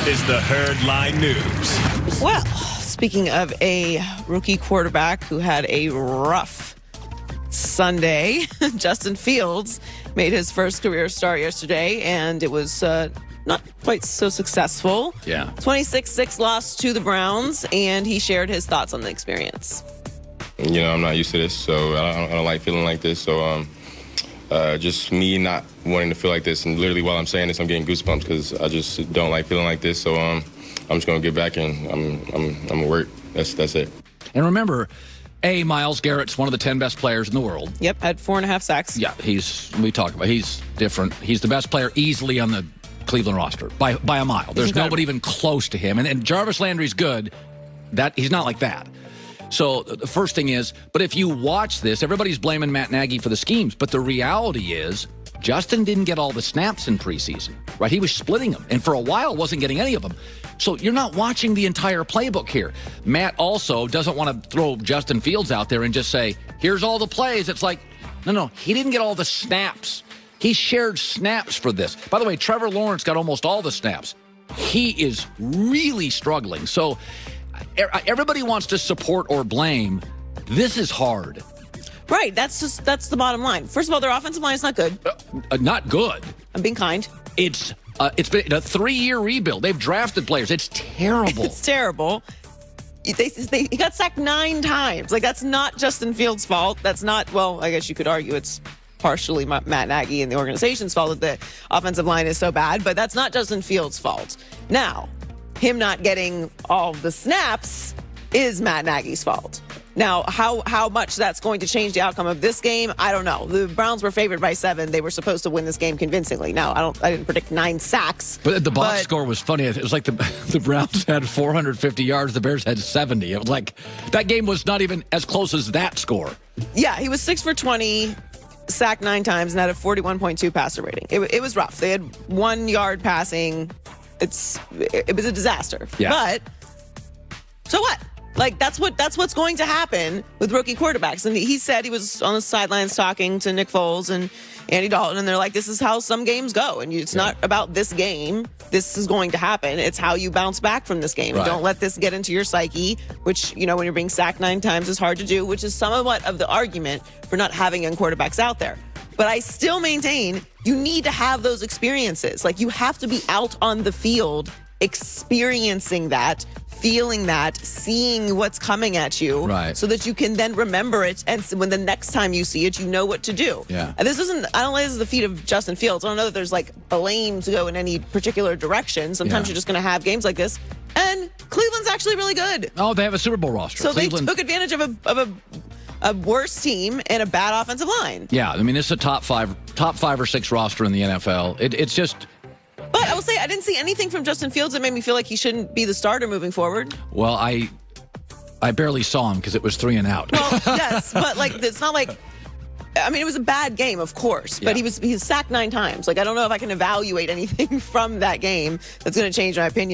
is the Herd Line News. Well, speaking of a rookie quarterback who had a rough Sunday, Justin Fields made his first career start yesterday, and it was not quite so successful. Yeah. 26-6 loss to the Browns, and he shared his thoughts on the experience. You know, I'm not used to this, so I don't like feeling like this. So just me not wanting to feel like this, and literally while I'm saying this, I'm getting goosebumps because I just don't like feeling like this. So I'm just gonna get back and I'm gonna work. That's it. And remember, Myles Garrett's one of the 10 best players in the world. Yep, had 4.5 sacks. Yeah, he's different. He's the best player easily on the Cleveland roster by a mile. There's nobody even close to him. And Jarvis Landry's good. He's not like that. So the first thing is, but if you watch this, everybody's blaming Matt Nagy for the schemes. But the reality is, Justin didn't get all the snaps in preseason, right? He was splitting them, and for a while wasn't getting any of them. So you're not watching the entire playbook here. Matt also doesn't want to throw Justin Fields out there and just say, here's all the plays. It's like, no, he didn't get all the snaps. He shared snaps for this. By the way, Trevor Lawrence got almost all the snaps. He is really struggling. So everybody wants to support or blame. This is hard. Right, that's the bottom line. First of all, their offensive line is not good. Not good. I'm being kind. It's been a 3-year rebuild. They've drafted players. It's terrible. It's terrible. He got sacked 9 times. Like, that's not Justin Fields' fault. That's not, well, I guess you could argue it's partially Matt Nagy and the organization's fault that the offensive line is so bad, but that's not Justin Fields' fault. Now, him not getting all the snaps is Matt Nagy's fault. Now, how much that's going to change the outcome of this game, I don't know. The Browns were favored by 7. They were supposed to win this game convincingly. Now, I didn't predict 9 sacks. But the box score was funny. It was like the Browns had 450 yards. The Bears had 70. It was like that game was not even as close as that score. Yeah, he was 6 for 20, sacked 9 times, and had a 41.2 passer rating. It was rough. They had 1 yard passing. It was a disaster. Yeah. But so what? Like, that's what's going to happen with rookie quarterbacks. And he said he was on the sidelines talking to Nick Foles and Andy Dalton, and they're like, this is how some games go. And it's not about this game. This is going to happen. It's how you bounce back from this game. Right. Don't let this get into your psyche, which, when you're being sacked 9 times is hard to do, which is somewhat of the argument for not having young quarterbacks out there. But I still maintain you need to have those experiences. Like, you have to be out on the field experiencing that, feeling that, seeing what's coming at you, right, so that you can then remember it, and when the next time you see it, you know what to do. Yeah. And I don't think this is the feat of Justin Fields. I don't know that there's like blame to go in any particular direction. Sometimes you're just going to have games like this, and Cleveland's actually really good. Oh, they have a Super Bowl roster. So Cleveland, they took advantage of a worse team and a bad offensive line. Yeah, I mean, this is a top 5 or 6 roster in the NFL. It's just. But I will say, I didn't see anything from Justin Fields that made me feel like he shouldn't be the starter moving forward. Well, I barely saw him because it was 3 and out. Well, yes, but it's not like. I mean, it was a bad game, of course, but he was sacked 9 times. Like, I don't know if I can evaluate anything from that game that's going to change my opinion.